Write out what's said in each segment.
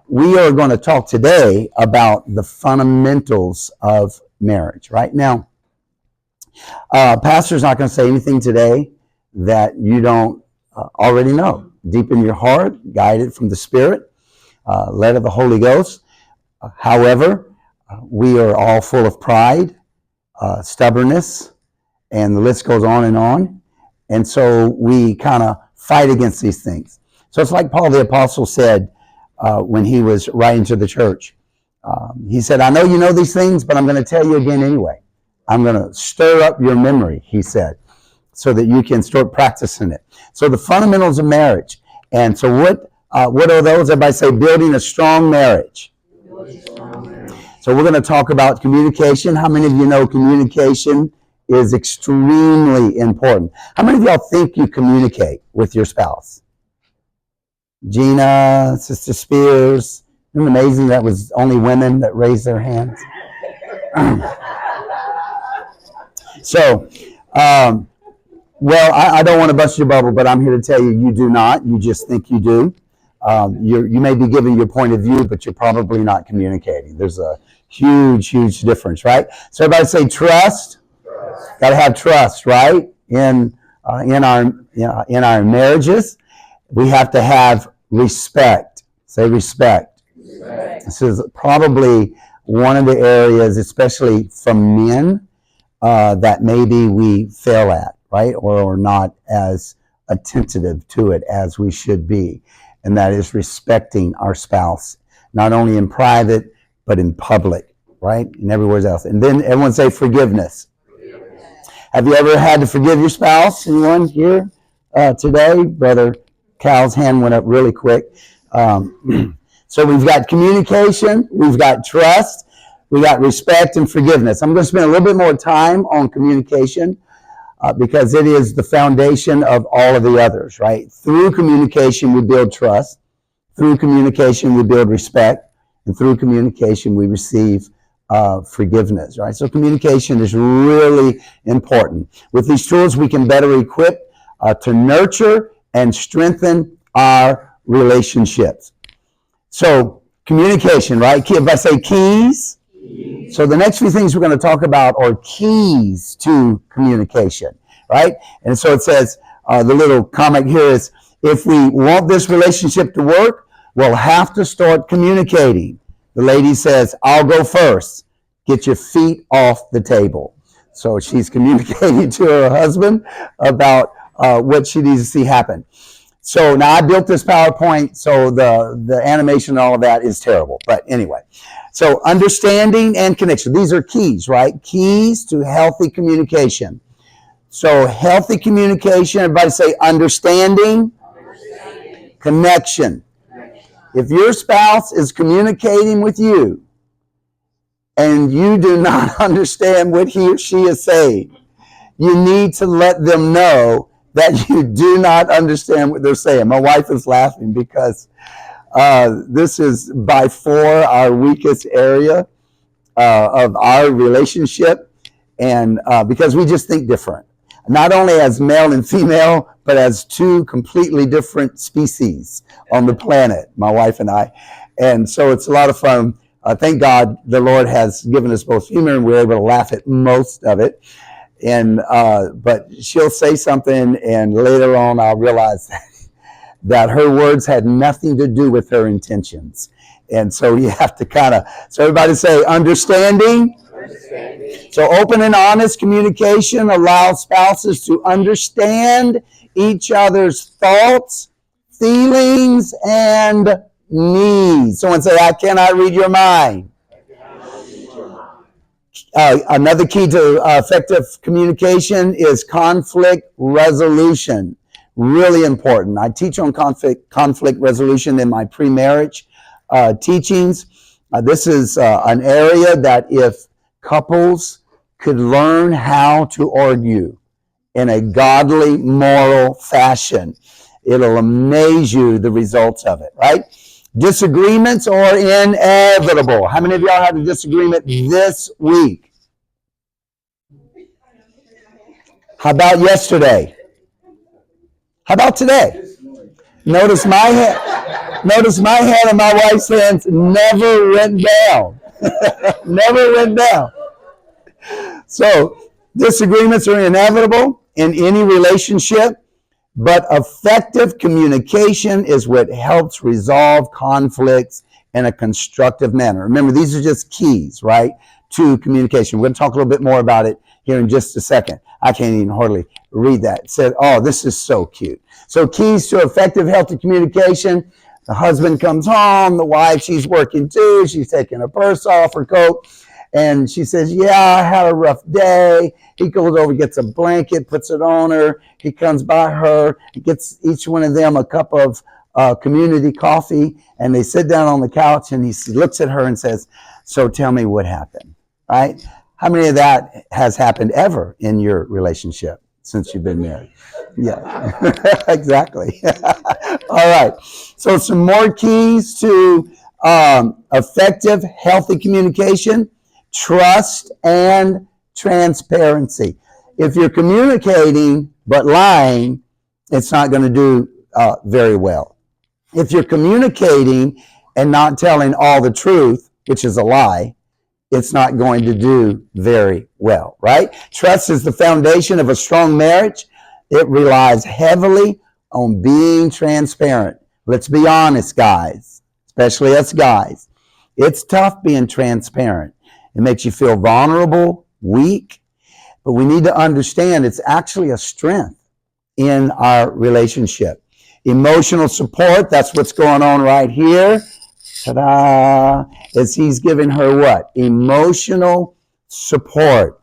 we are going to talk today about the fundamentals of marriage. Right now, pastor's not going to say anything today that you don't already know. Deep in your heart, guided from the Spirit, led of the Holy Ghost. However, we are all full of pride, stubbornness, and the list goes on. And so we kind of fight against these things. So it's like Paul the Apostle said when he was writing to the church. He said, I know you know these things, but I'm going to tell you again anyway. I'm going to stir up your memory, he said, so that you can start practicing it. So the fundamentals of marriage. And so what are those? Everybody say, building a strong marriage. So we're going to talk about communication. How many of you know communication is extremely important? How many of y'all think you communicate with your spouse? Gina, Sister Spears. Isn't it amazing that was only women that raised their hands? So, well, I don't want to bust your bubble, but I'm here to tell you, you do not. You just think you do. You may be giving your point of view, but you're probably not communicating. There's a huge, huge difference, right? So everybody say trust. Got to have trust, right? In our marriages, we have to have respect. Say respect. This is probably one of the areas, especially from men, that maybe we fail at, right? Or not as attentive to it as we should be. And that is respecting our spouse, not only in private, but in public, right? And everywhere else. And then everyone say forgiveness. Have you ever had to forgive your spouse? Anyone here today? Brother Cal's hand went up really quick. So we've got communication, we've got trust, we got respect and forgiveness. I'm going to spend a little bit more time on communication because it is the foundation of all of the others, right? Through communication, we build trust. Through communication, we build respect. And through communication, we receive forgiveness, right? So communication is really important. With these tools, we can better equip to nurture and strengthen our relationships. So communication, right? If I say keys, so the next few things we're going to talk about are keys to communication, right? And so it says, the little comment here is, if we want this relationship to work, we'll have to start communicating. The lady says, I'll go first. Get your feet off the table. So she's communicating to her husband about what she needs to see happen. So now I built this PowerPoint, so the animation and all of that is terrible. But anyway, so understanding and connection. These are keys, right? Keys to healthy communication. So healthy communication, everybody say understanding. Connection. If your spouse is communicating with you and you do not understand what he or she is saying, you need to let them know that you do not understand what they're saying. My wife is laughing because this is by far our weakest area of our relationship, and because we just think different. Not only as male and female, but as two completely different species on the planet, my wife and I. And so it's a lot of fun. Thank God the Lord has given us both humor, and we're able to laugh at most of it. And but she'll say something, and later on I'll realize that her words had nothing to do with her intentions. And so you have to so everybody say understanding. So open and honest communication allows spouses to understand each other's thoughts, feelings, and needs. Someone say, I cannot read your mind. Another key to effective communication is conflict resolution. Really important. I teach on conflict resolution in my pre-marriage teachings. This is an area that if couples could learn how to argue in a godly, moral fashion, it'll amaze you the results of it, right? Disagreements are inevitable. How many of y'all had a disagreement this week? How about yesterday? How about today? Notice my hand. Notice my hand and my wife's hands never went down. Never went down. So disagreements are inevitable in any relationship, but effective communication is what helps resolve conflicts in a constructive manner. Remember, these are just keys, right, to communication. We're going to talk a little bit more about it here in just a second. I can't even hardly read that. It said, oh, this is so cute. So keys to effective, healthy communication. The husband comes home, the wife, she's working too. She's taking her purse off, her coat, and she says, yeah, I had a rough day. He goes over, gets a blanket, puts it on her. He comes by her, he gets each one of them a cup of community coffee, and they sit down on the couch, and he looks at her and says, so tell me what happened, right? How many of that has happened ever in your relationship since you've been married? Yeah, exactly. All right. So some more keys to effective, healthy communication: trust and transparency. If you're communicating but lying, it's not going to do very well. If you're communicating and not telling all the truth, which is a lie, it's not going to do very well, right? Trust is the foundation of a strong marriage. It relies heavily on being transparent. Let's be honest, guys, especially us guys. It's tough being transparent. It makes you feel vulnerable, weak, but we need to understand it's actually a strength in our relationship. Emotional support, that's what's going on right here. Ta-da! Is he's giving her what? Emotional support.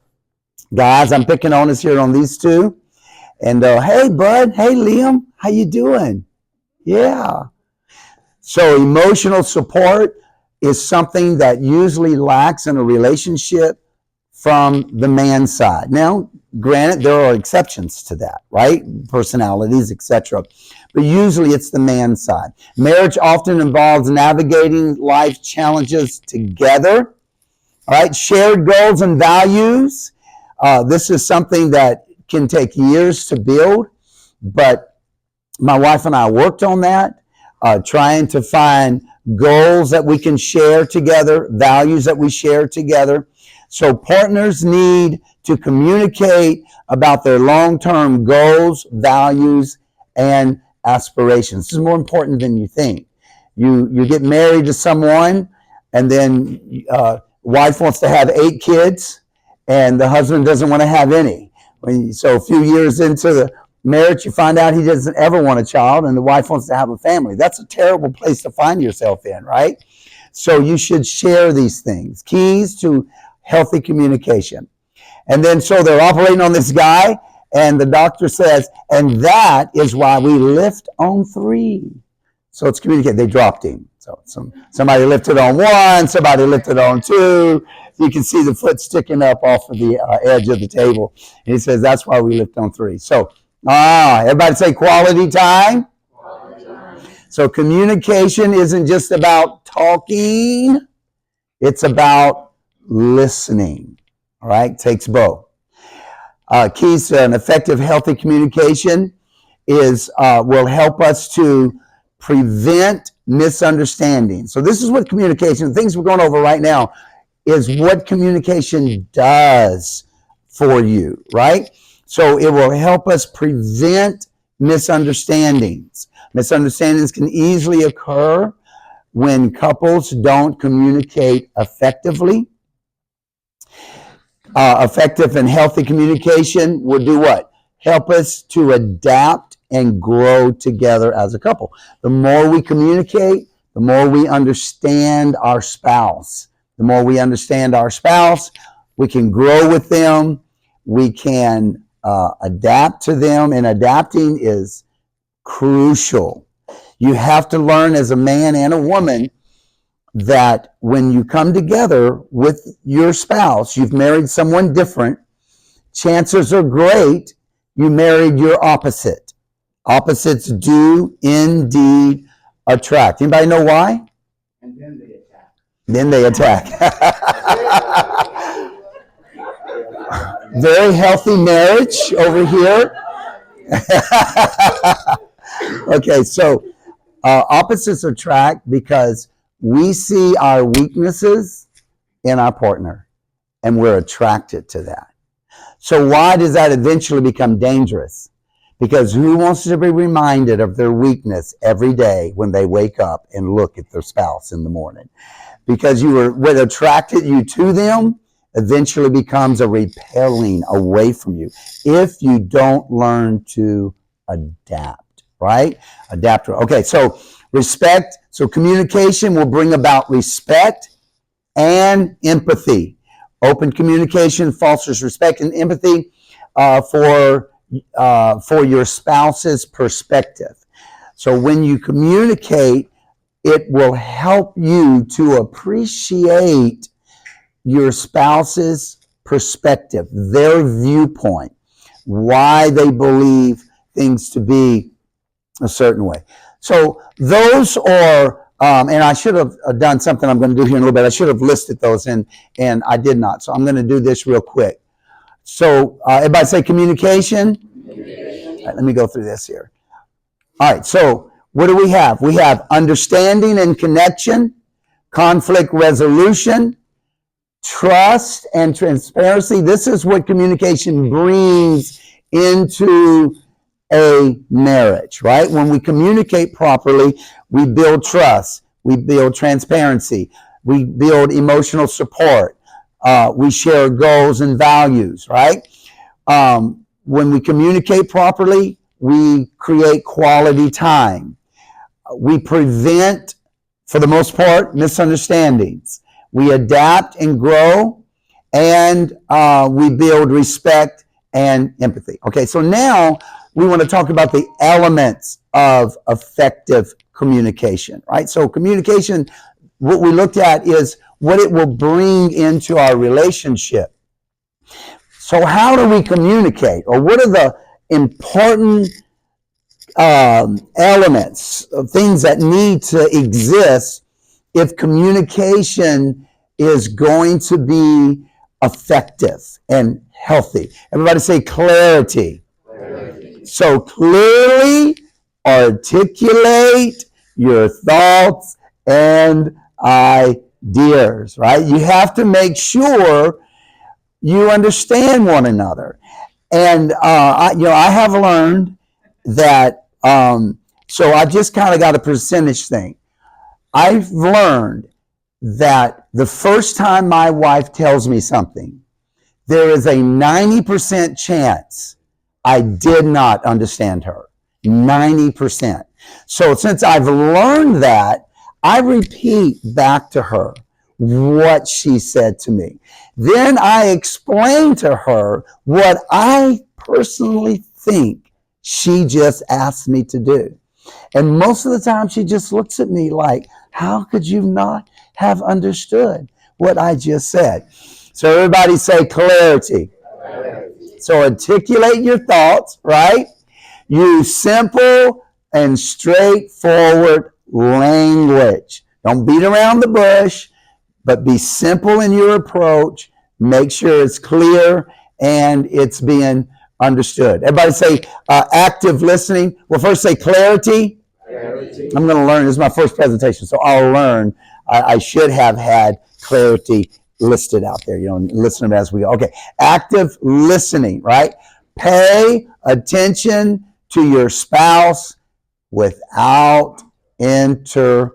Guys, I'm picking on us here on these two. And hey, bud. Hey, Liam. How you doing? Yeah. So emotional support is something that usually lacks in a relationship from the man's side. Now, granted, there are exceptions to that, right? Personalities, etc. But usually it's the man's side. Marriage often involves navigating life challenges together, all right? Shared goals and values. This is something that can take years to build, but my wife and I worked on that, trying to find goals that we can share together, values that we share together. So partners need to communicate about their long-term goals, values, and aspirations. This is more important than you think. You get married to someone, and then wife wants to have 8 kids, and the husband doesn't want to have any. So a few years into the marriage, you find out he doesn't ever want a child, and the wife wants to have a family. That's a terrible place to find yourself in, right? So you should share these things. Keys to healthy communication. And then so they're operating on this guy, and the doctor says, and that is why we lift on 3. So it's communicate. They dropped him. So somebody lifted on 1, somebody lifted on 2. You can see the foot sticking up off of the edge of the table. And he says, that's why we lift on 3. So, everybody say quality time. Quality time. So communication isn't just about talking. It's about listening. All right? Takes both. Keys to an effective, healthy communication is will help us to prevent misunderstanding. So this is what communication, the things we're going over right now, is what communication does for you, right? So it will help us prevent misunderstandings. Misunderstandings can easily occur when couples don't communicate effectively. Effective and healthy communication will do what? Help us to adapt and grow together as a couple. The more we communicate, the more we understand our spouse. The more we understand our spouse, we can grow with them, we can adapt to them, and adapting is crucial. You have to learn as a man and a woman that when you come together with your spouse, you've married someone different, chances are great you married your opposite. Opposites do indeed attract. Anybody know why? And then they attack. Then they attack. Very healthy marriage over here. Okay, so Opposites attract because we see our weaknesses in our partner and we're attracted to that. So why does that eventually become dangerous? Because who wants to be reminded of their weakness every day when they wake up and look at their spouse in the morning? Because what attracted you to them eventually becomes a repelling away from you if you don't learn to adapt, right? Adapt. Okay, so respect. So communication will bring about respect and empathy. Open communication fosters respect and empathy for your spouse's perspective. So when you communicate, it will help you to appreciate your spouse's perspective, their viewpoint, why they believe things to be a certain way. So those are, and I should have done something I'm going to do here in a little bit. I should have listed those, and I did not. So I'm going to do this real quick. So everybody say communication. All right, let me go through this here. All right, so what do we have? We have understanding and connection, conflict resolution, trust and transparency. This is what communication brings into a marriage, right? When we communicate properly, we build trust, we build transparency, we build emotional support, we share goals and values, right? When we communicate properly, we create quality time. We prevent, for the most part, misunderstandings. We adapt and grow, and we build respect and empathy. Okay, so now we want to talk about the elements of effective communication, right? So communication, what we looked at is what it will bring into our relationship. So how do we communicate, or what are the important elements, things that need to exist if communication is going to be effective and healthy? Everybody say clarity. Clarity. So clearly articulate your thoughts and ideas, right? You have to make sure you understand one another. And I have learned that, so I just kind of got a percentage thing. I've learned that the first time my wife tells me something, there is a 90% chance I did not understand her. 90%. So since I've learned that, I repeat back to her what she said to me. Then I explain to her what I personally think she just asked me to do. And most of the time she just looks at me like, how could you not have understood what I just said? So everybody say clarity. Clarity. So articulate your thoughts, right? Use simple and straightforward language. Don't beat around the bush, but be simple in your approach. Make sure it's clear and it's being understood. Everybody say active listening. Well, first say clarity. Clarity. I'm going to learn. This is my first presentation, so I'll learn. I should have had clarity listed out there, listen as we go. Okay, active listening, right? Pay attention to your spouse without interrupting.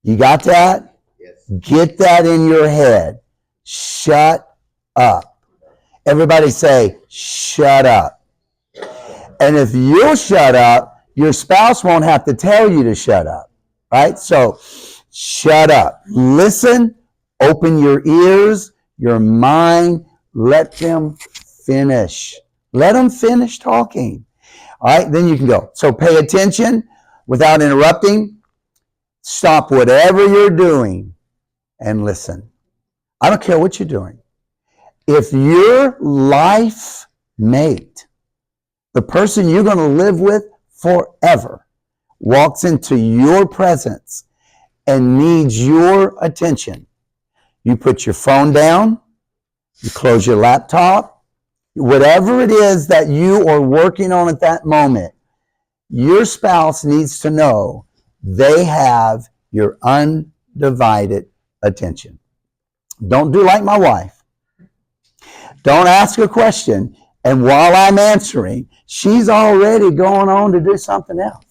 You got that? Yes. Get that in your head. Shut up. Everybody say, shut up. And if you'll shut up, your spouse won't have to tell you to shut up, right? So shut up. Listen, open your ears, your mind, let them finish. Let them finish talking. All right, then you can go. So pay attention without interrupting. Stop whatever you're doing and listen. I don't care what you're doing. If your life mate, the person you're going to live with forever, walks into your presence and needs your attention, you put your phone down, you close your laptop, whatever it is that you are working on at that moment, Your spouse needs to know they have your undivided attention. Don't do like my wife. Don't ask a question, and while I'm answering, she's already going on to do something else.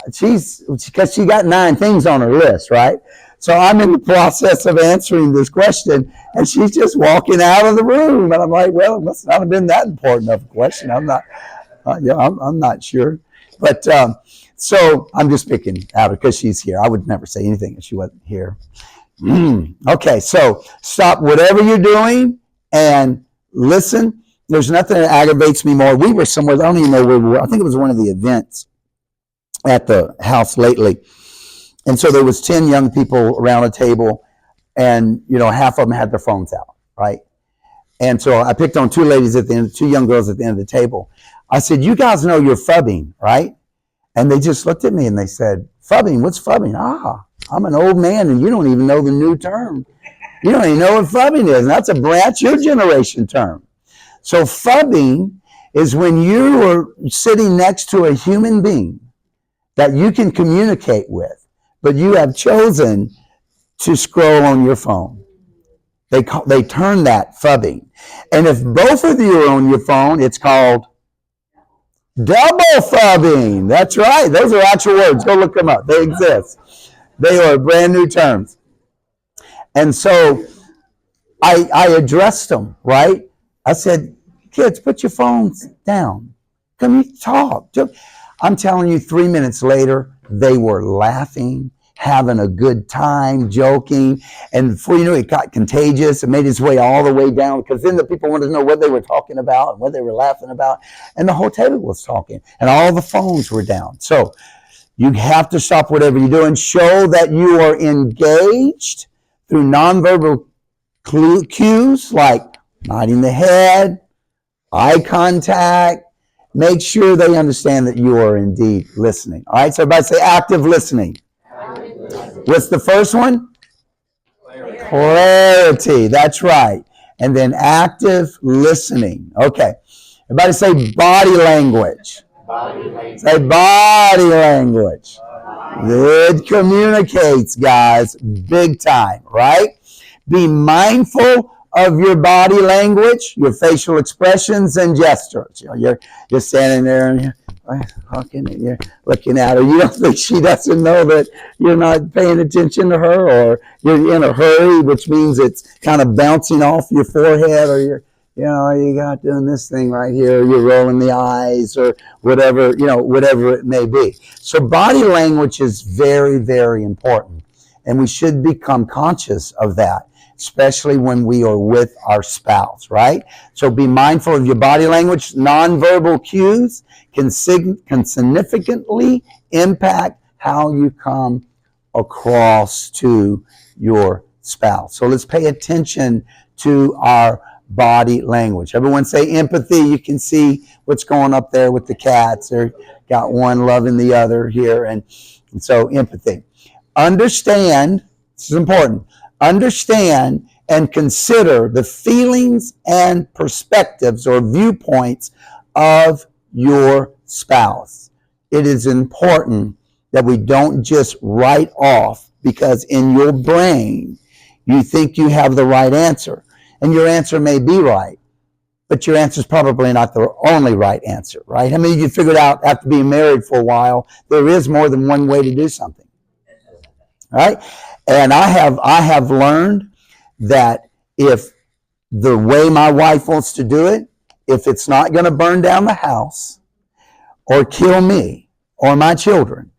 Because she got 9 things on her list, right? So I'm in the process of answering this question, and she's just walking out of the room, and I'm like, well, it must not have been that important of a question. I'm not sure, but so I'm just picking out because she's here. I would never say anything if she wasn't here. Okay, so stop whatever you're doing and listen. There's nothing that aggravates me more. We were somewhere, I don't even know where we were. I think it was one of the events at the house lately. And so there was 10 young people around a table, and half of them had their phones out, right? And so I picked on 2 ladies at the end, 2 young girls at the end of the table. I said, you guys know you're phubbing, right? And they just looked at me and they said, phubbing? What's phubbing? I'm an old man and you don't even know the new term. You don't even know what phubbing is. And that's your generation term. So phubbing is when you are sitting next to a human being that you can communicate with, but you have chosen to scroll on your phone. They term that phubbing. And if both of you are on your phone, it's called double phubbing. That's right. Those are actual words. Go look them up. They exist. They are brand new terms. And so I addressed them, right? I said, kids, put your phones down. Come here, talk. I'm telling you, 3 minutes later, they were laughing, having a good time, joking. And before you know it, got contagious. It made its way all the way down, because then the people wanted to know what they were talking about and what they were laughing about. And the whole table was talking, and all the phones were down. So you have to stop whatever you're doing. Show that you are engaged through nonverbal cues like nodding the head, eye contact. Make sure they understand that you are indeed listening. All right, so everybody say active listening. What's the first one? Clarity. That's right. And then active listening. Okay. Everybody say body language. Say body language. It communicates, guys, big time, right? Be mindful of your body language, your facial expressions and gestures. You're standing there and you're talking and you're looking at her. You don't think she doesn't know that you're not paying attention to her, or you're in a hurry, which means it's kind of bouncing off your forehead, or you got doing this thing right here, you're rolling the eyes, or whatever it may be. So body language is very, very important, and we should become conscious of that, especially when we are with our spouse, right? So be mindful of your body language. Nonverbal cues can significantly impact how you come across to your spouse. So let's pay attention to our body language. Everyone say empathy. You can see what's going up there with the cats. They're got one loving the other here. And so empathy. Understand, this is important, understand and consider the feelings and perspectives or viewpoints of your spouse. It is important that we don't just write off because in your brain you think you have the right answer. And your answer may be right, but your answer is probably not the only right answer, right? I mean, you figured out after being married for a while, there is more than one way to do something, right? And I have learned that if the way my wife wants to do it, if it's not going to burn down the house or kill me or my children,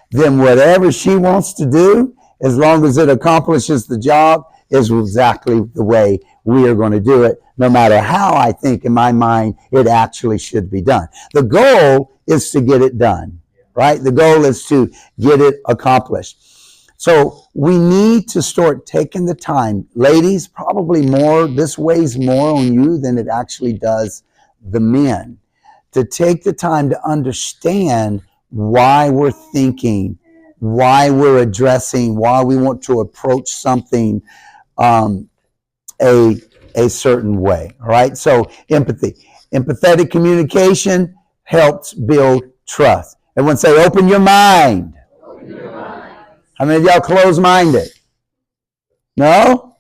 then whatever she wants to do, as long as it accomplishes the job, is exactly the way we are going to do it, no matter how I think in my mind it actually should be done. The goal is to get it done, right? The goal is to get it accomplished. So we need to start taking the time. Ladies, probably more, this weighs more on you than it actually does the men, to take the time to understand why we're thinking, why we're addressing, why we want to approach something a certain way, all right? So empathy. Empathetic communication helps build trust. Everyone say, open your mind. Open your mind. How many of y'all closed-minded? No?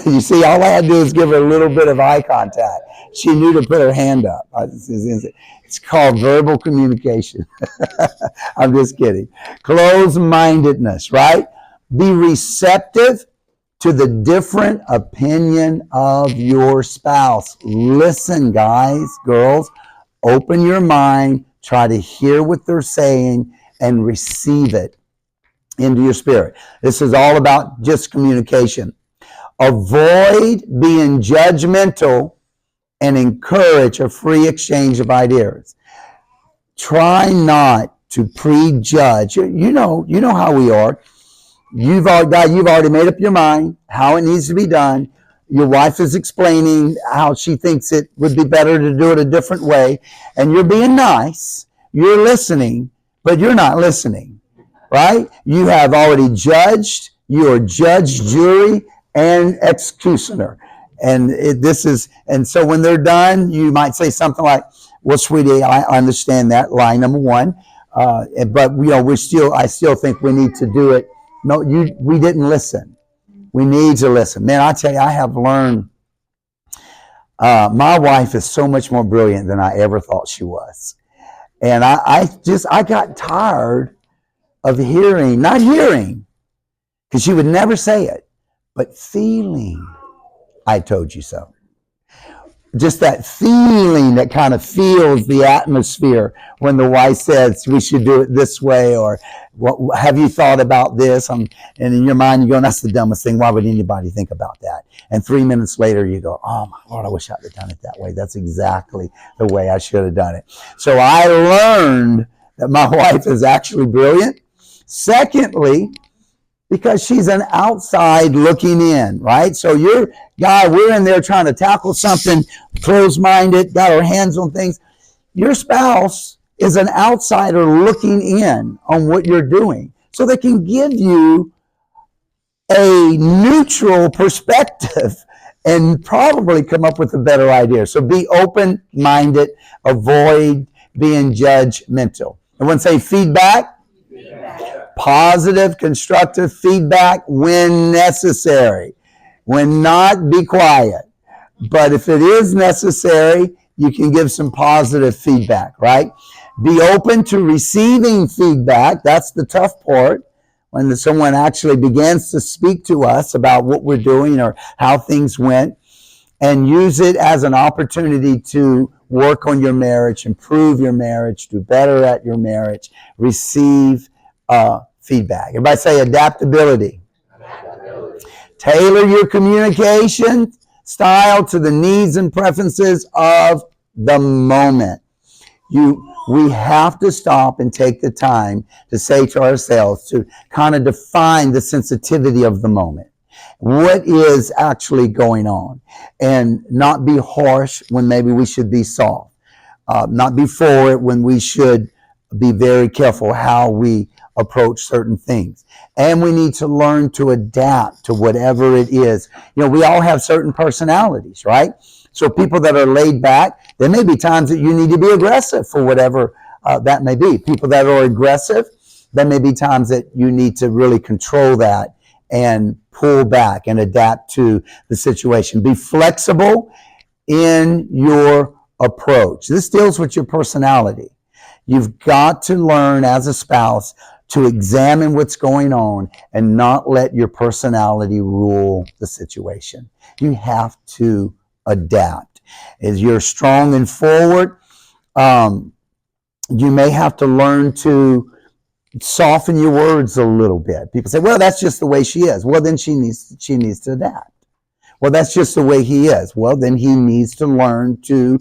You see, all I had to do is give her a little bit of eye contact. She knew to put her hand up. It's called verbal communication. I'm just kidding. Closed-mindedness, right? Be receptive to the different opinion of your spouse. Listen, guys, girls, open your mind, try to hear what they're saying, and receive it into your spirit. This is all about just communication. Avoid being judgmental and encourage a free exchange of ideas. Try not to prejudge. You know how we are. You've already made up your mind how it needs to be done. Your wife is explaining how she thinks it would be better to do it a different way. And you're being nice. You're listening, but you're not listening, right? You have already judged. You are judge, jury, and executioner. And so when they're done, you might say something like, well, sweetie, I understand that, line number one. But I still think we need to do it. No, we didn't listen. We need to listen. Man, I tell you, I have learned, my wife is so much more brilliant than I ever thought she was. And I got tired of not hearing, because she would never say it, but feeling, I told you so. Just that feeling that kind of feels the atmosphere when the wife says we should do it this way, or have you thought about this? And in your mind you're going, that's the dumbest thing. Why would anybody think about that? And 3 minutes later you go, oh my Lord, I wish I'd have done it that way. That's exactly the way I should have done it. So I learned that my wife is actually brilliant. Secondly, because she's an outside looking in, right? So we're in there trying to tackle something, closed-minded, got our hands on things. Your spouse is an outsider looking in on what you're doing. So they can give you a neutral perspective and probably come up with a better idea. So be open-minded, avoid being judgmental. Everyone say feedback. Positive, constructive feedback when necessary. When not, be quiet. But if it is necessary, you can give some positive feedback, right? Be open to receiving feedback. That's the tough part. When someone actually begins to speak to us about what we're doing or how things went, and use it as an opportunity to work on your marriage, improve your marriage, do better at your marriage, receive feedback. Everybody say adaptability. Tailor your communication style to the needs and preferences of the moment. We have to stop and take the time to say to ourselves, to kind of define the sensitivity of the moment. What is actually going on? And not be harsh when maybe we should be soft. Not be forward when we should be very careful how we approach certain things. And we need to learn to adapt to whatever it is. We all have certain personalities, right? So people that are laid back, there may be times that you need to be aggressive for whatever that may be. People that are aggressive, there may be times that you need to really control that and pull back and adapt to the situation. Be flexible in your approach. This deals with your personality. You've got to learn as a spouse to examine what's going on and not let your personality rule the situation. You have to adapt. As you're strong and forward, you may have to learn to soften your words a little bit. People say, well, that's just the way she is. Well, then she needs to adapt. Well, that's just the way he is. Well, then he needs to learn to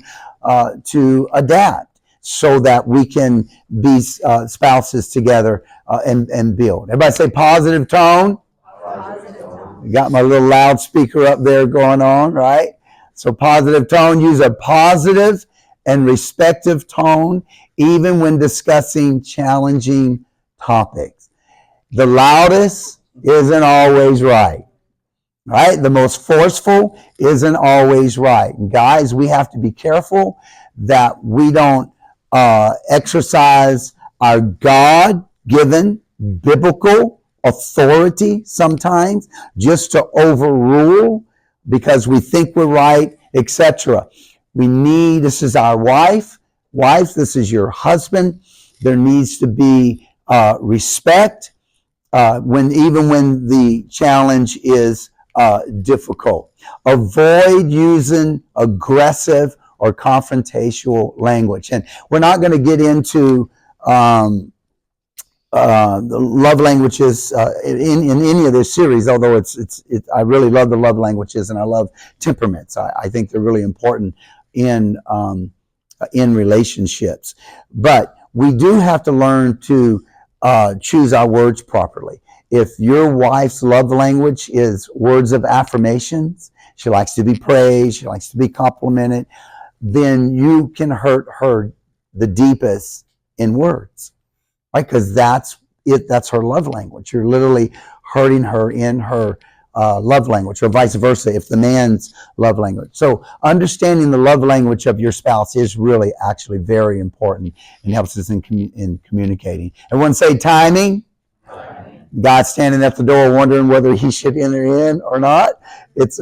adapt, so that we can be spouses together and build. Everybody say positive tone. Positive tone. Got my little loudspeaker up there going on, right? So positive tone. Use a positive and respectful tone, even when discussing challenging topics. The loudest isn't always right. Right? The most forceful isn't always right. And guys, we have to be careful that we don't exercise our God-given biblical authority sometimes just to overrule because we think we're right, etc. This is our wife, this is your husband. There needs to be respect even when the challenge is difficult. Avoid using aggressive or confrontational language. And we're not going to get into the love languages in any of this series, although I really love the love languages and I love temperaments. I think they're really important in relationships. But we do have to learn to choose our words properly. If your wife's love language is words of affirmations, she likes to be praised, she likes to be complimented, then you can hurt her the deepest in words, right? Because that's her love language. You're literally hurting her in her love language, or vice versa if the man's love language. So understanding the love language of your spouse is really actually very important and helps us in communicating. Everyone say timing. God's standing at the door wondering whether he should enter in or not. It's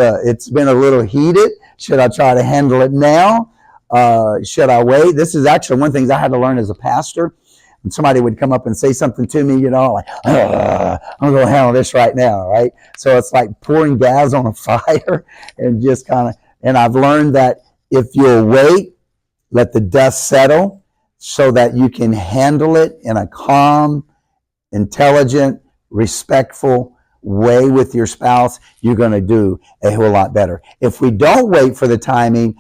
been a little heated. Should I try to handle it now? Should I wait? This is actually one of the things I had to learn as a pastor. When somebody would come up and say something to me, like, I'm going to handle this right now, right? So it's like pouring gas on a fire and just and I've learned that if you'll wait, let the dust settle so that you can handle it in a calm, intelligent, respectful way with your spouse, you're going to do a whole lot better. If we don't wait for the timing,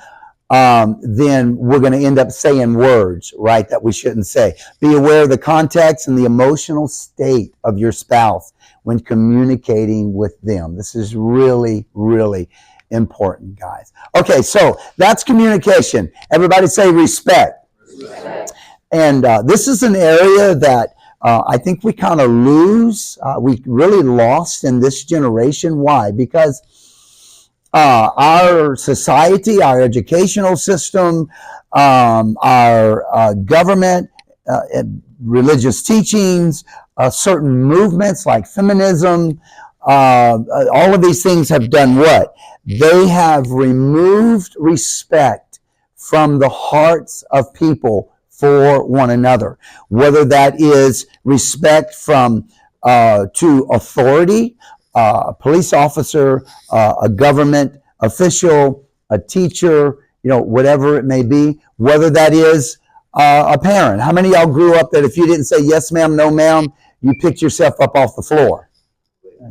then we're going to end up saying words, right, that we shouldn't say. Be aware of the context and the emotional state of your spouse when communicating with them. This is really, really important, guys. Okay, so that's communication. Everybody say respect. Respect. And this is an area that I think we kind of lose. We really lost in this generation. Why? Because our society, our educational system, our government, religious teachings, certain movements like feminism, all of these things have done what? They have removed respect from the hearts of people for one another, whether that is respect from to authority, a police officer, a government official, a teacher, whatever it may be, whether that is a parent. How many of y'all grew up that if you didn't say yes ma'am, no ma'am, you picked yourself up off the floor?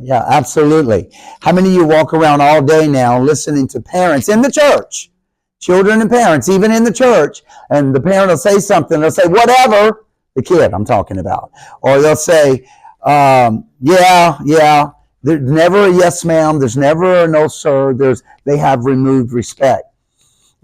Yeah, absolutely. How many of you walk around all day now listening to parents in the church, children and parents, even in the church, and the parent will say something, they'll say, whatever, the kid I'm talking about. Or they'll say, yeah, there's never a yes ma'am, there's never a no sir, they have removed respect.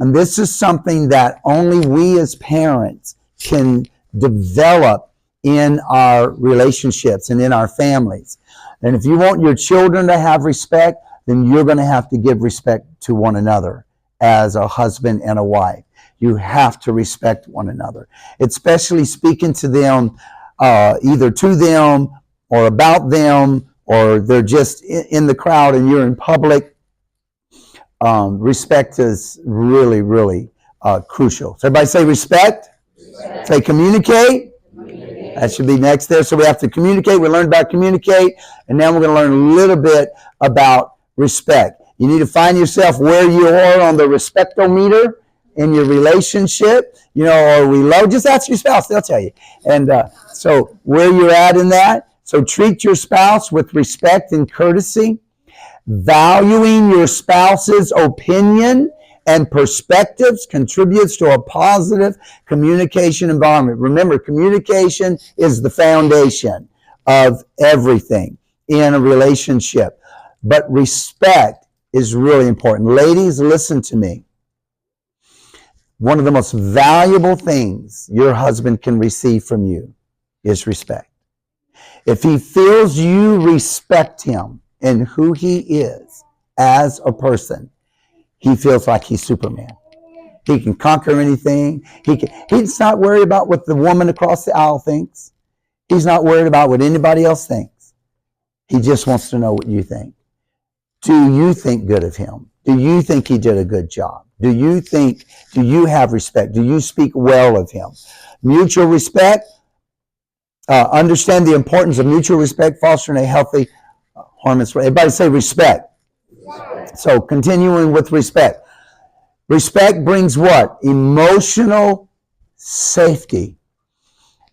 And this is something that only we as parents can develop in our relationships and in our families. And if you want your children to have respect, then you're going to have to give respect to one another as a husband and a wife. You have to respect one another, especially speaking to them, either to them or about them, or they're just in the crowd and you're in public. Respect is really, really crucial. So everybody say respect. Respect. Say communicate. That should be next there. So we have to communicate. We learned about communicate, and now we're going to learn a little bit about respect. You need to find yourself where you are on the respectometer in your relationship. Are we low? Just ask your spouse; they'll tell you. And so where you're at in that. So treat your spouse with respect and courtesy. Valuing your spouse's opinion and perspectives contributes to a positive communication environment. Remember, communication is the foundation of everything in a relationship. But respect is really important. Ladies, listen to me. One of the most valuable things your husband can receive from you is respect. If he feels you respect him and who he is as a person, he feels like he's Superman. He can conquer anything. He's not worried about what the woman across the aisle thinks. He's not worried about what anybody else thinks. He just wants to know what you think. Do you think good of him? Do you think he did a good job? Do you have respect? Do you speak well of him? Mutual respect. Understand the importance of mutual respect, fostering a healthy, harmonious. Everybody say respect. So continuing with respect. Respect brings what? Emotional safety.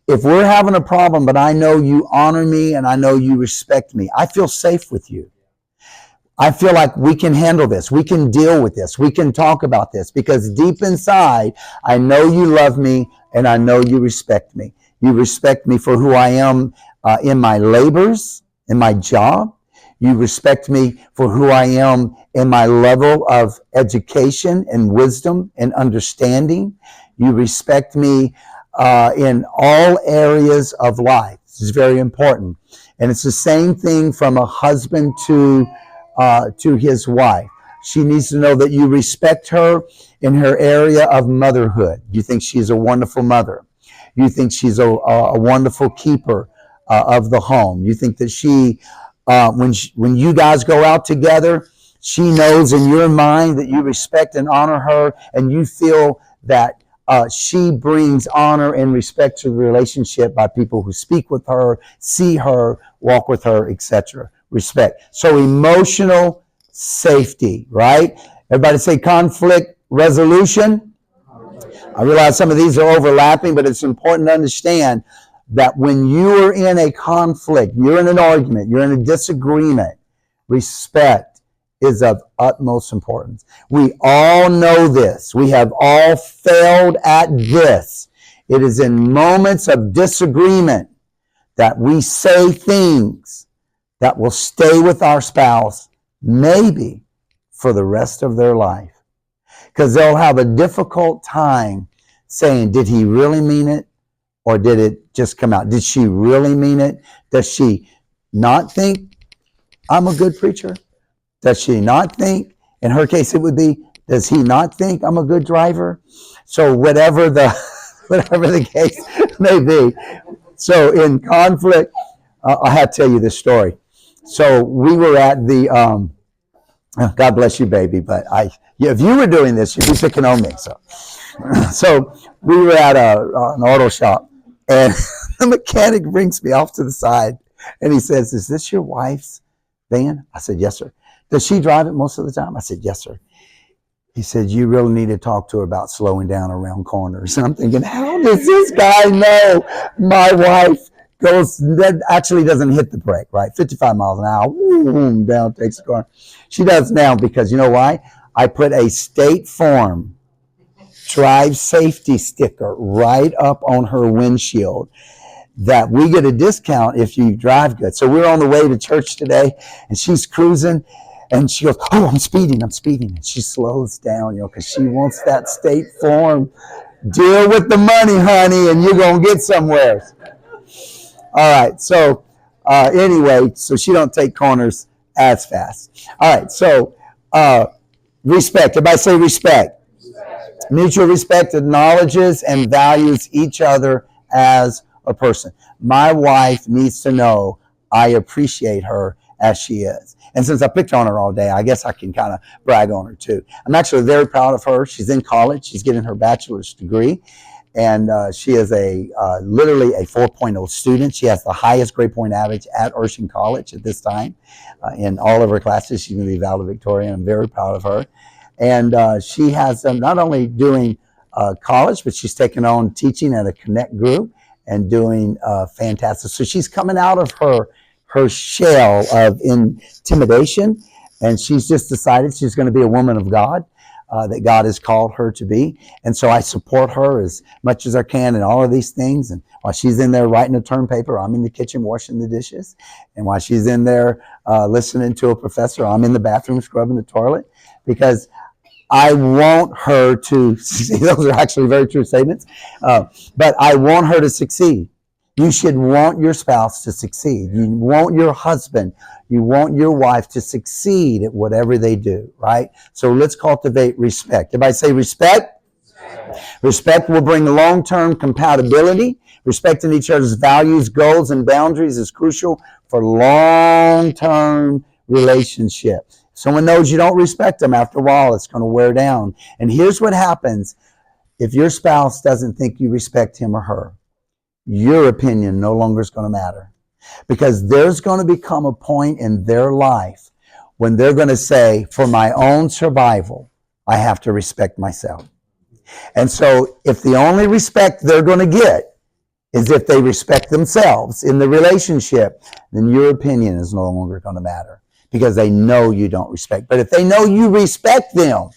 If we're having a problem, but I know you honor me and I know you respect me, I feel safe with you. I feel like we can handle this. We can deal with this. We can talk about this because deep inside, I know you love me and I know you respect me. You respect me for who I am in my labors, in my job. You respect me for who I am in my level of education and wisdom and understanding. You respect me in all areas of life. This is very important. And it's the same thing from a husband to his wife. She needs to know that you respect her in her area of motherhood. You think she's a wonderful mother. You think she's a wonderful keeper of the home. You think that when you guys go out together, she knows in your mind that you respect and honor her, and you feel that she brings honor and respect to the relationship by people who speak with her, see her, walk with her, etc. Respect. So emotional safety, right? Everybody say conflict resolution. I realize some of these are overlapping, but it's important to understand that when you are in a conflict, you're in an argument, you're in a disagreement, respect is of utmost importance. We all know this. We have all failed at this. It is in moments of disagreement that we say things that will stay with our spouse, maybe for the rest of their life. Because they'll have a difficult time saying, did he really mean it? Or did it just come out? Did she really mean it? Does she not think I'm a good preacher? Does she not think, in her case it would be, does he not think I'm a good driver? So whatever the case may be. So in conflict, I have to tell you this story. So we were at the, God bless you, baby, but if you were doing this, you'd be picking on me. So we were at an auto shop, and the mechanic brings me off to the side, and he says, is this your wife's van? I said, yes, sir. Does she drive it most of the time? I said, yes, sir. He said, you really need to talk to her about slowing down around corners. And I'm thinking, how does this guy know my wife actually doesn't hit the brake, right? 55 miles an hour, boom, down takes the corner. She does now because you know why? I put a State Farm drive safety sticker right up on her windshield that we get a discount if you drive good. So we're on the way to church today, and she's cruising, and she goes, oh, I'm speeding. And she slows down, because she wants that State Farm. Deal with the money, honey, and you're going to get somewhere. All right, so anyway, so she don't take corners as fast. All right, so respect. Everybody say respect. Mutual respect acknowledges and values each other as a person. My wife needs to know I appreciate her as she is. And since I picked on her all day, I guess I can kind of brag on her too. I'm actually very proud of her. She's in college. She's getting her bachelor's degree. And she is literally a 4.0 student. She has the highest grade point average at Urshan College at this time. In all of her classes, she's going to be valedictorian. I'm very proud of her. And she has not only doing college, but she's taken on teaching at a Connect group and doing fantastic. So she's coming out of her shell of intimidation, and she's just decided she's going to be a woman of God, that God has called her to be. And so I support her as much as I can in all of these things. And while she's in there writing a term paper, I'm in the kitchen washing the dishes. And while she's in there listening to a professor, I'm in the bathroom scrubbing the toilet, because I want her to succeed. Those are actually very true statements. But I want her to succeed. You should want your spouse to succeed. You want your husband, you want your wife to succeed at whatever they do, right? So let's cultivate respect. Everybody say respect. Respect will bring long-term compatibility. Respecting each other's values, goals, and boundaries is crucial for long-term relationship. Someone knows you don't respect them, after a while it's going to wear down. And here's what happens. If your spouse doesn't think you respect him or her, your opinion no longer is going to matter. Because there's going to become a point in their life when they're going to say, for my own survival, I have to respect myself. And so if the only respect they're going to get is if they respect themselves in the relationship, then your opinion is no longer going to matter because they know you don't respect. But if they know you respect them,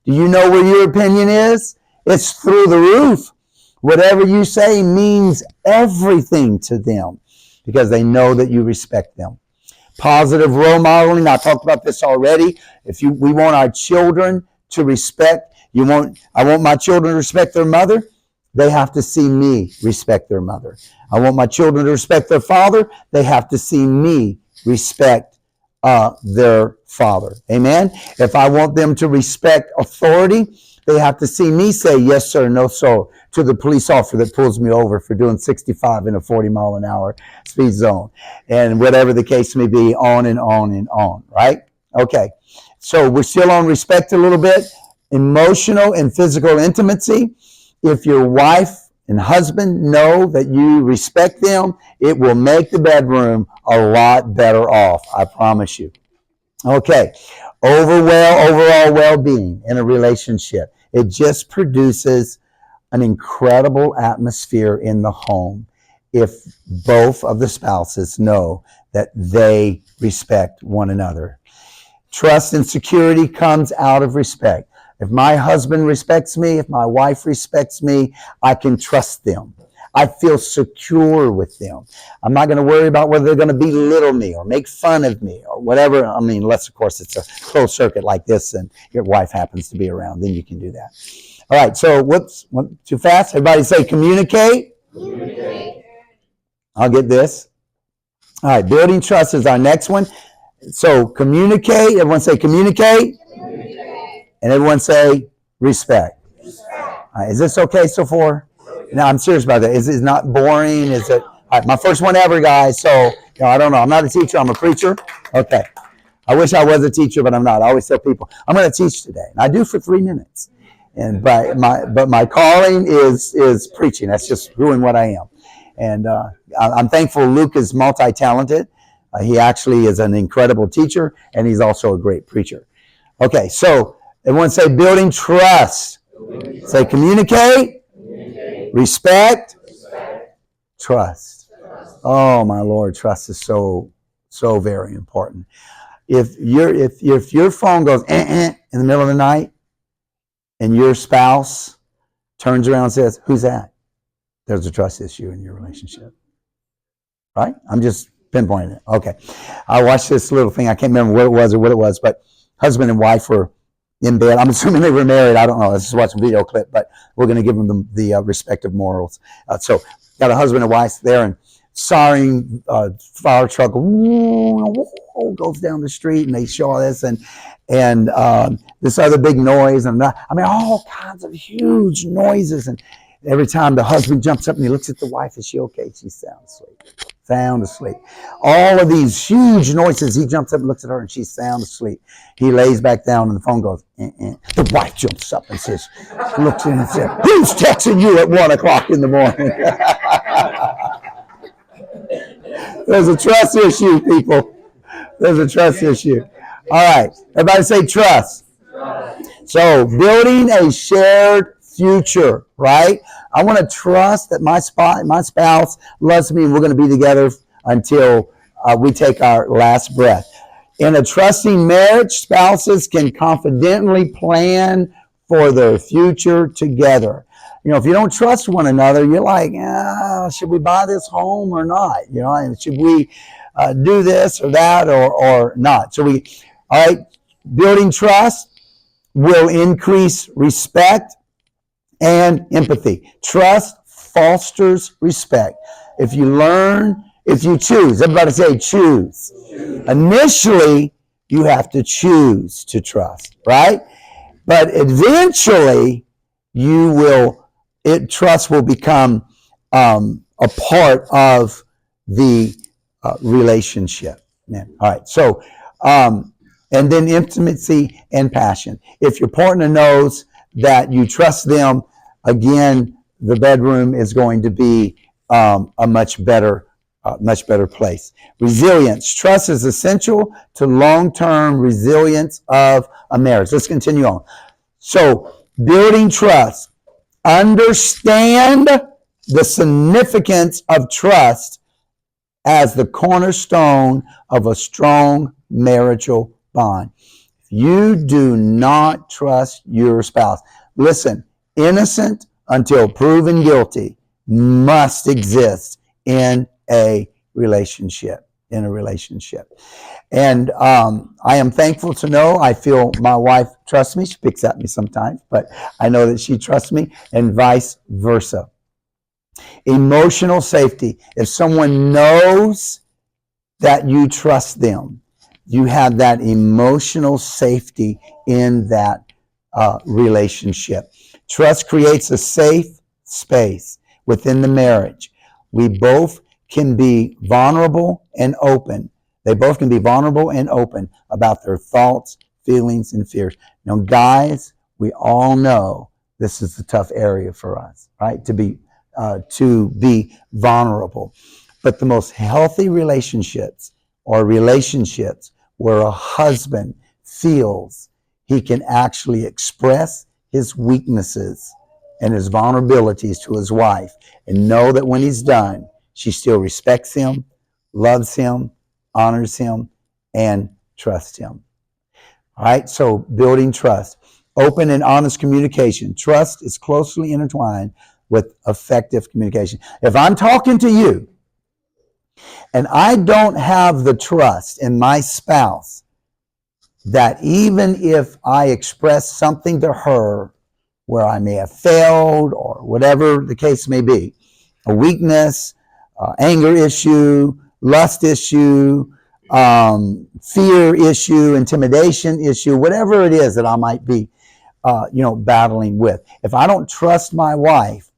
do you know where your opinion is? It's through the roof. Whatever you say means everything to them because they know that you respect them. Positive role modeling. I talked about this already. We want our children to respect. I want my children to respect their mother. They have to see me respect their mother. I want my children to respect their father. They have to see me respect their father. Amen. If I want them to respect authority, they have to see me say yes sir, no sir to the police officer that pulls me over for doing 65 in a 40-mile-an-hour speed zone, and whatever the case may be, on and on and on. Right? Okay. So we're still on respect a little bit. Emotional and physical intimacy. If your wife and husband know that you respect them, it will make the bedroom a lot better off. I promise you. Okay. Overall well-being in a relationship. It just produces an incredible atmosphere in the home if both of the spouses know that they respect one another. Trust and security comes out of respect. If my husband respects me, if my wife respects me, I can trust them. I feel secure with them. I'm not going to worry about whether they're going to belittle me or make fun of me or whatever. I mean, unless, of course, it's a closed circuit like this and your wife happens to be around, then you can do that. All right, so whoops, went too fast. Everybody say communicate. Communicate. I'll get this. All right, building trust is our next one. So communicate. Everyone say communicate. Communicate. And everyone say respect. Respect. All right, is this okay so far? No, I'm serious about that. Is it not boring? Is it? All right, my first one ever, guys. So, I don't know. I'm not a teacher. I'm a preacher. Okay. I wish I was a teacher, but I'm not. I always tell people, I'm going to teach today. And I do for 3 minutes. But my calling is preaching. That's just doing what I am. And I'm thankful Luke is multi-talented. He actually is an incredible teacher, and he's also a great preacher. Okay, so everyone say building trust. Say communicate. Respect, trust. Oh my Lord, trust is so very important. If your phone goes in the middle of the night, and your spouse turns around and says, "Who's that?" There's a trust issue in your relationship, right? I'm just pinpointing it. Okay, I watched this little thing. I can't remember what it was, but husband and wife were in bed. I'm assuming they were married. I don't know. Let's just watch a video clip, but we're going to give them the respective morals. So got a husband and wife there, and siren fire truck goes down the street, and they show all this, and this other big noise, and all kinds of huge noises. And every time the husband jumps up and he looks at the wife, is she okay? She's sound asleep. All of these huge noises, he jumps up and looks at her, and she's sound asleep. He lays back down, and the phone goes, The wife jumps up and looks in and says, "Who's texting you at 1 o'clock in the morning?" There's a trust issue, people. There's a trust issue. All right, everybody say trust. So building a shared future, right? I want to trust that my spouse loves me, and we're going to be together until we take our last breath. In a trusting marriage, spouses can confidently plan for their future together. If you don't trust one another, you're like, should we buy this home or not? Should we do this or that or not? So all right, building trust will increase respect and empathy. Trust fosters respect. If you choose, everybody say choose. Initially, you have to choose to trust, right? But eventually, trust will become a part of the relationship. Man. All right. So, and then intimacy and passion. If your partner knows that you trust them, again, the bedroom is going to be a much better place. Resilience. Trust is essential to long-term resilience of a marriage. Let's continue on. So, building trust. Understand the significance of trust as the cornerstone of a strong marital bond. If you do not trust your spouse, listen, innocent until proven guilty must exist in a relationship. And I am thankful to know, I feel my wife trusts me. She picks at me sometimes, but I know that she trusts me, and vice versa. Emotional safety. If someone knows that you trust them, you have that emotional safety in that relationship. Trust creates a safe space within the marriage. We both can be vulnerable and open. They both can be vulnerable and open about their thoughts, feelings, and fears. Now, guys, we all know this is a tough area for us, right? To be vulnerable. But the most healthy relationships are relationships where a husband feels he can actually express his weaknesses and his vulnerabilities to his wife and know that when he's done, she still respects him, loves him, honors him, and trusts him. All right, so building trust. Open and honest communication. Trust is closely intertwined with effective communication. If I'm talking to you and I don't have the trust in my spouse that even if I express something to her where I may have failed or whatever the case may be, a weakness, anger issue, lust issue, fear issue, intimidation issue, whatever it is that I might be battling with. If I don't trust my wife,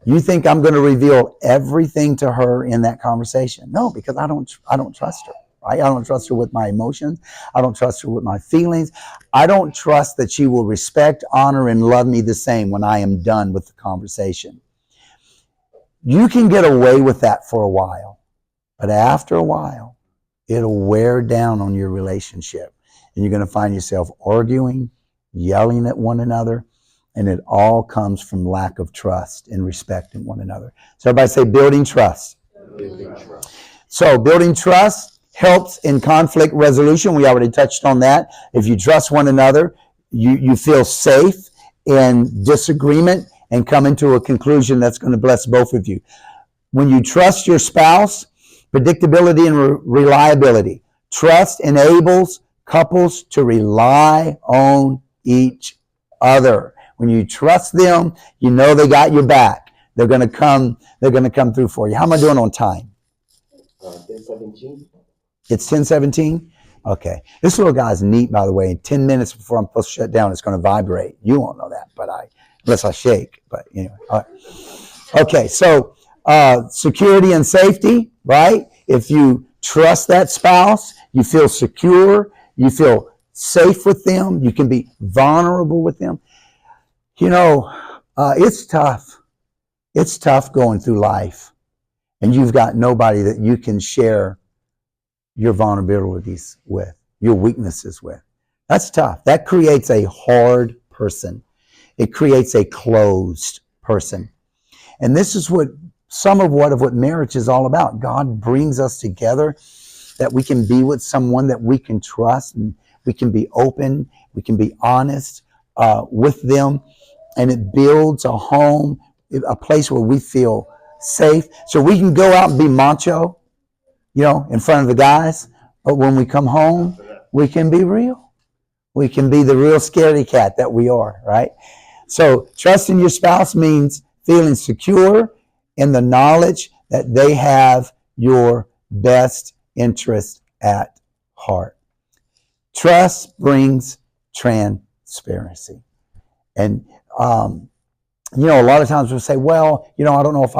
you think I'm going to reveal everything to her in that conversation? No, because I don't trust her. Right? I don't trust her with my emotions. I don't trust her with my feelings. I don't trust that she will respect, honor, and love me the same when I am done with the conversation. You can get away with that for a while, but after a while, it'll wear down on your relationship, and you're going to find yourself arguing, yelling at one another, and it all comes from lack of trust and respect in one another. So everybody say building trust. Building trust. So building trust helps in conflict resolution. We already touched on that. If you trust one another, you feel safe in disagreement and come into a conclusion that's going to bless both of you. When you trust your spouse, predictability and reliability. Trust enables couples to rely on each other. When you trust them, you know they got your back. They're going to come through for you. How am I doing on time? 10:17. It's 10:17? Okay. This little guy's neat, by the way. In 10 minutes before I'm supposed to shut down, it's going to vibrate. You won't know that, unless I shake. But anyway. All right. Okay, so security and safety, right? If you trust that spouse, you feel secure, you feel safe with them, you can be vulnerable with them. It's tough. It's tough going through life, and you've got nobody that you can share your vulnerabilities with, your weaknesses with. That's tough. That creates a hard person. It creates a closed person. And this is what marriage is all about. God brings us together that we can be with someone that we can trust, and we can be open, we can be honest with them, and it builds a home, a place where we feel safe. So we can go out and be macho, in front of the guys, but when we come home, we can be real. We can be the real scaredy cat that we are, right? So trusting your spouse means feeling secure in the knowledge that they have your best interest at heart. Trust brings transparency. And A lot of times we'll say, well, I don't know if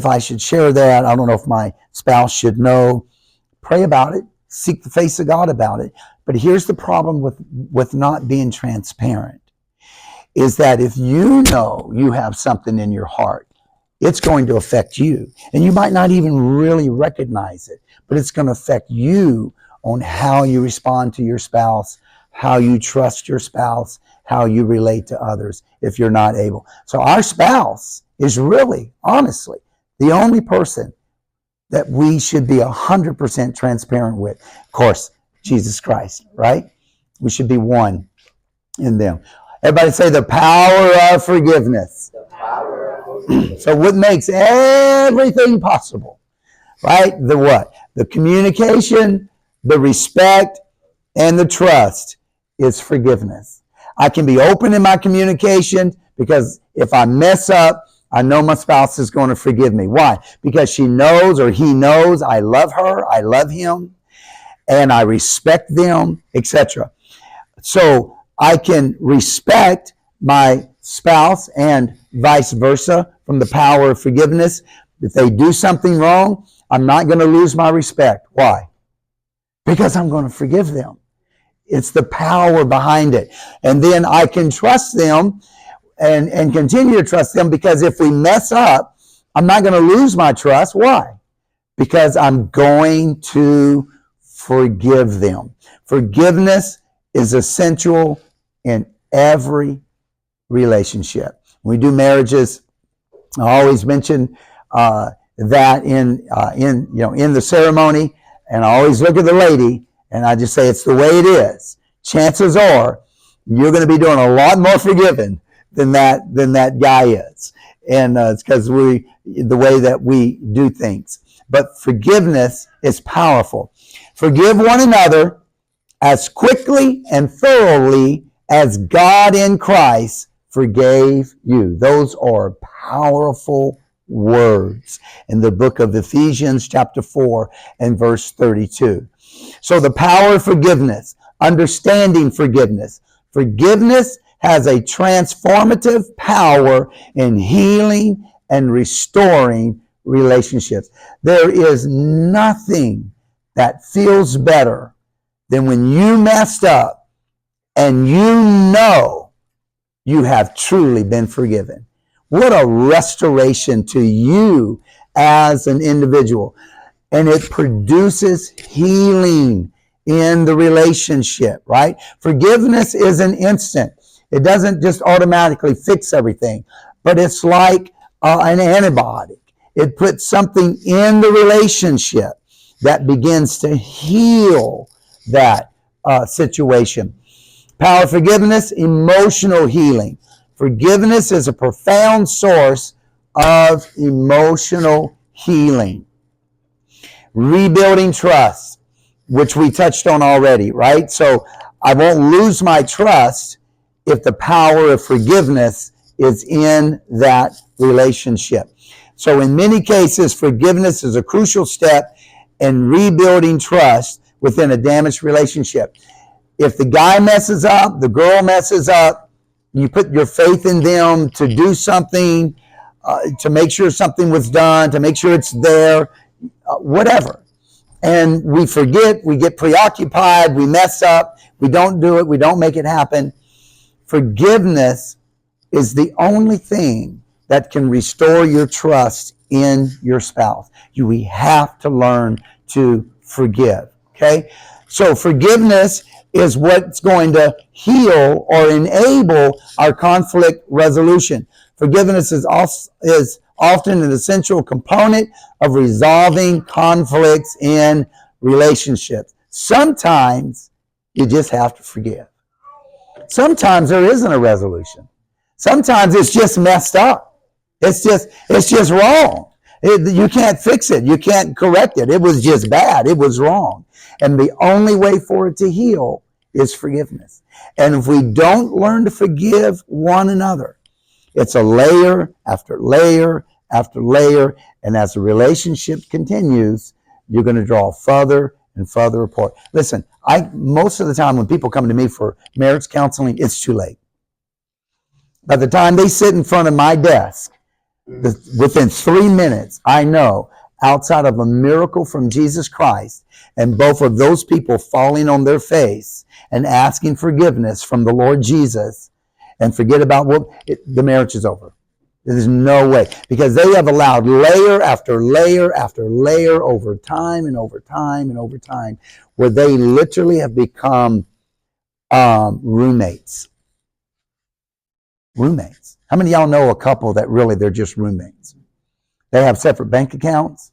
I should share that. I don't know if my spouse should know. Pray about it. Seek the face of God about it. But here's the problem with not being transparent, is that if you know you have something in your heart, it's going to affect you. And you might not even really recognize it, but it's going to affect you on how you respond to your spouse, how you trust your spouse, how you relate to others if you're not able. So our spouse is really, honestly, the only person that we should be 100% transparent with. Of course, Jesus Christ, right? We should be one in them. Everybody say the power of forgiveness. The power of forgiveness. So what makes everything possible, right? The what? The communication, the respect, and the trust is forgiveness. I can be open in my communication because if I mess up, I know my spouse is going to forgive me. Why? Because she knows or he knows I love her, I love him, and I respect them, etc. So I can respect my spouse and vice versa from the power of forgiveness. If they do something wrong, I'm not going to lose my respect. Why? Because I'm going to forgive them. It's the power behind it. And then I can trust them and continue to trust them, because if we mess up, I'm not going to lose my trust. Why? Because I'm going to forgive them. Forgiveness is essential in every relationship. When we do marriages, I always mention that in the ceremony, and I always look at the lady and I just say it's the way it is. Chances are you're going to be doing a lot more forgiving than that guy is, and it's because the way that we do things. But forgiveness is powerful. Forgive one another as quickly and thoroughly as God in Christ forgave you. Those are powerful words in the book of Ephesians chapter 4 and verse 32. So the power of forgiveness, understanding forgiveness. Forgiveness has a transformative power in healing and restoring relationships. There is nothing that feels better than when you messed up and you know you have truly been forgiven. What a restoration to you as an individual. And it produces healing in the relationship, right? Forgiveness is an instant. It doesn't just automatically fix everything, but it's like an antibiotic. It puts something in the relationship that begins to heal that situation. Power of forgiveness, emotional healing. Forgiveness is a profound source of emotional healing. Rebuilding trust, which we touched on already, right? So I won't lose my trust if the power of forgiveness is in that relationship. So in many cases, forgiveness is a crucial step in rebuilding trust within a damaged relationship. If the guy messes up, the girl messes up, you put your faith in them to do something, to make sure something was done, to make sure it's there, whatever. And we forget, we get preoccupied, we mess up, we don't do it, we don't make it happen. Forgiveness is the only thing that can restore your trust in your spouse. We have to learn to forgive, okay? So forgiveness is what's going to heal or enable our conflict resolution. Forgiveness is often an essential component of resolving conflicts in relationships. Sometimes you just have to forgive. Sometimes there isn't a resolution. Sometimes it's just messed up. It's just wrong. You can't fix it. You can't correct it. It was just bad. It was wrong. And the only way for it to heal is forgiveness. And if we don't learn to forgive one another, it's a layer after layer after layer. And as the relationship continues, you're going to draw further and further apart. Listen, most of the time when people come to me for marriage counseling, it's too late. By the time they sit in front of my desk, within 3 minutes, I know, outside of a miracle from Jesus Christ and both of those people falling on their face and asking forgiveness from the Lord Jesus, and forget about the marriage is over. There's no way, because they have allowed layer after layer after layer over time and over time and over time, where they literally have become roommates. Roommates. How many of y'all know a couple that really they're just roommates? They have separate bank accounts.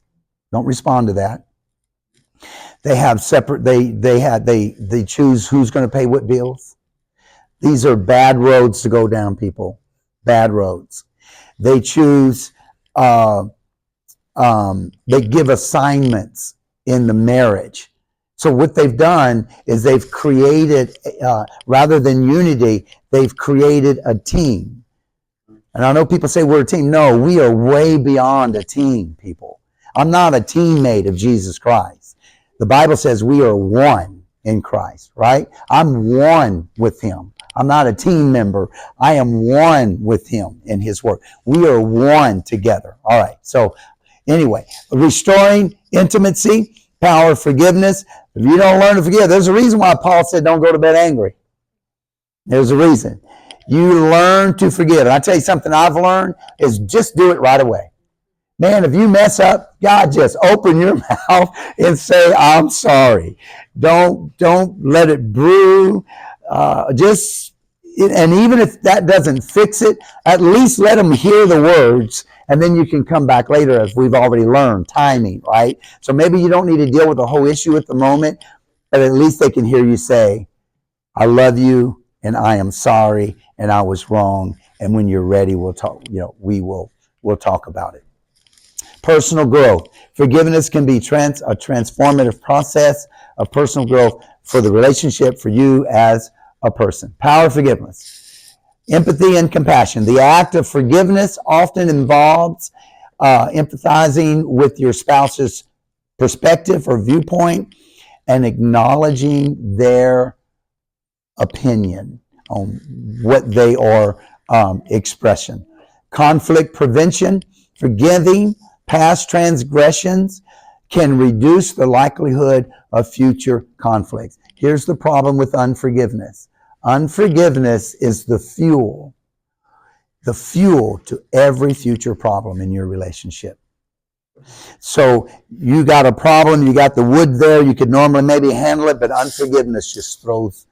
Don't respond to that. They have separate. They choose who's going to pay what bills. These are bad roads to go down, people. Bad roads. They choose. They give assignments in the marriage. So what they've done is they've created, rather than unity, they've created a team. And I know people say we're a team. No, we are way beyond a team, people. I'm not a teammate of Jesus Christ. The Bible says we are one in Christ, right? I'm one with him. I'm not a team member. I am one with him in his work. We are one together. All right. So anyway, restoring intimacy, power of forgiveness. If you don't learn to forgive, there's a reason why Paul said don't go to bed angry. There's a reason. You learn to forgive. And I tell you something I've learned is just do it right away. Man, if you mess up, God, just open your mouth and say, I'm sorry. Don't let it brew. And even if that doesn't fix it, at least let them hear the words, and then you can come back later, as we've already learned, timing, right? So maybe you don't need to deal with the whole issue at the moment, but at least they can hear you say, I love you, and I am sorry, and I was wrong, and when you're ready, we'll talk. We'll talk about it. Personal growth. Forgiveness can be a transformative process of personal growth for the relationship, for you as a person. Power of forgiveness. Empathy and compassion. The act of forgiveness often involves empathizing with your spouse's perspective or viewpoint and acknowledging their opinion on what they are expressing. Conflict prevention. Forgiving past transgressions can reduce the likelihood of future conflicts. Here's the problem with unforgiveness. Unforgiveness is the fuel to every future problem in your relationship. So you got a problem, you got the wood there, you could normally maybe handle it, but unforgiveness just throws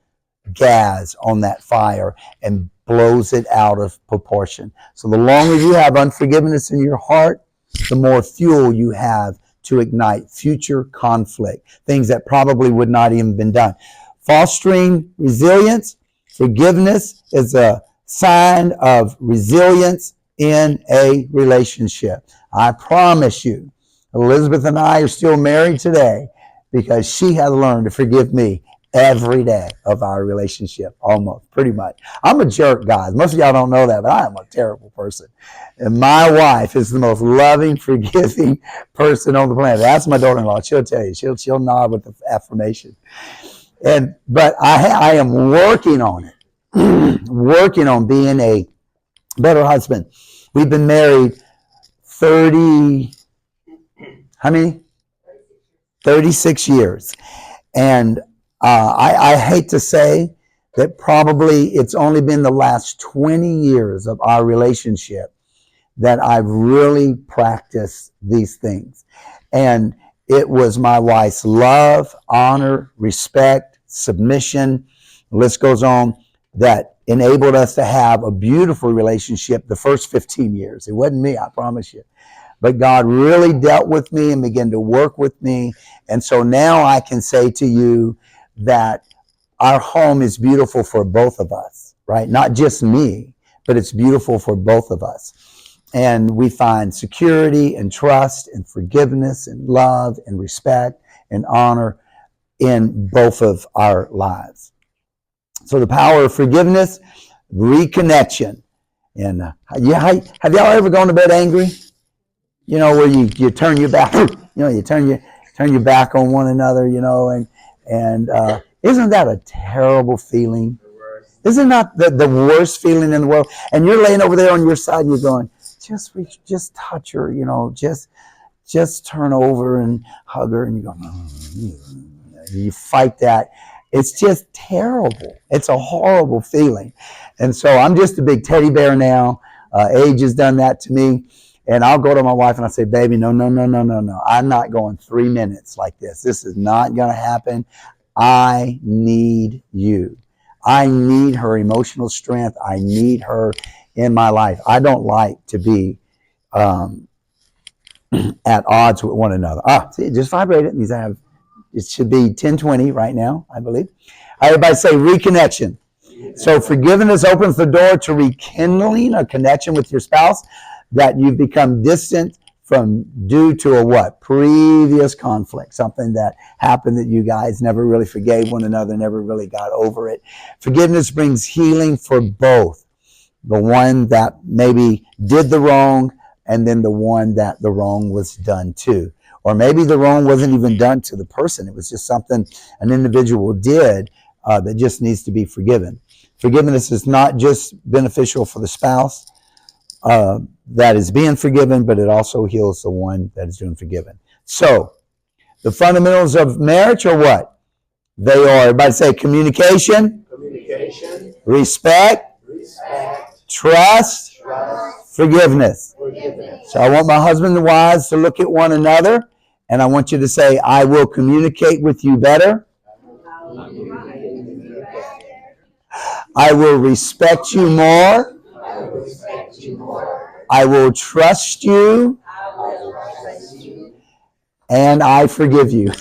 gas on that fire and blows it out of proportion. So the longer you have unforgiveness in your heart, the more fuel you have to ignite future conflict, things that probably would not even been done. Fostering resilience. Forgiveness is a sign of resilience in a relationship. I promise you, Elizabeth and I are still married today because she had learned to forgive me every day of our relationship, almost, pretty much. I'm a jerk, guys. Most of y'all don't know that, but I am a terrible person. And my wife is the most loving, forgiving person on the planet. That's my daughter-in-law. She'll tell you. She'll nod with the affirmation. But I am working on it, working on being a better husband. We've been married 36 years. And I hate to say that probably it's only been the last 20 years of our relationship that I've really practiced these things. And it was my wife's love, honor, respect, submission, the list goes on, that enabled us to have a beautiful relationship the first 15 years. It wasn't me, I promise you. But God really dealt with me and began to work with me. And so now I can say to you that our home is beautiful for both of us, right? Not just me, but it's beautiful for both of us. And we find security and trust and forgiveness and love and respect and honor in both of our lives. So the power of forgiveness, reconnection. And have y'all ever gone to bed angry? You know, where you turn your back, you turn your back on one another, and isn't that a terrible feeling? Isn't that the worst feeling in the world? And you're laying over there on your side and you're going, just reach, just touch her, just turn over and hug her, and you go, you fight that. It's just terrible. It's a horrible feeling. And so I'm just a big teddy bear now. Age has done that to me. And I'll go to my wife and I'll say, baby, no. I'm not going 3 minutes like this. This is not going to happen. I need you. I need her emotional strength. I need her in my life. I don't like to be at odds with one another. See, it just vibrated. It means it should be 10:20 right now, I believe. Everybody say reconnection. So forgiveness opens the door to rekindling a connection with your spouse that you've become distant from due to a what? Previous conflict, something that happened that you guys never really forgave one another, never really got over it. Forgiveness brings healing for both. The one that maybe did the wrong and then the one that the wrong was done to. Or maybe the wrong wasn't even done to the person. It was just something an individual did that just needs to be forgiven. Forgiveness is not just beneficial for the spouse that is being forgiven, but it also heals the one that is being forgiven. So, the fundamentals of marriage are what? They are, everybody say communication, respect, trust, forgiveness. So I want my husband and wives to look at one another, and I want you to say, I will communicate with you better. I will respect you more. I will trust you. And I forgive you.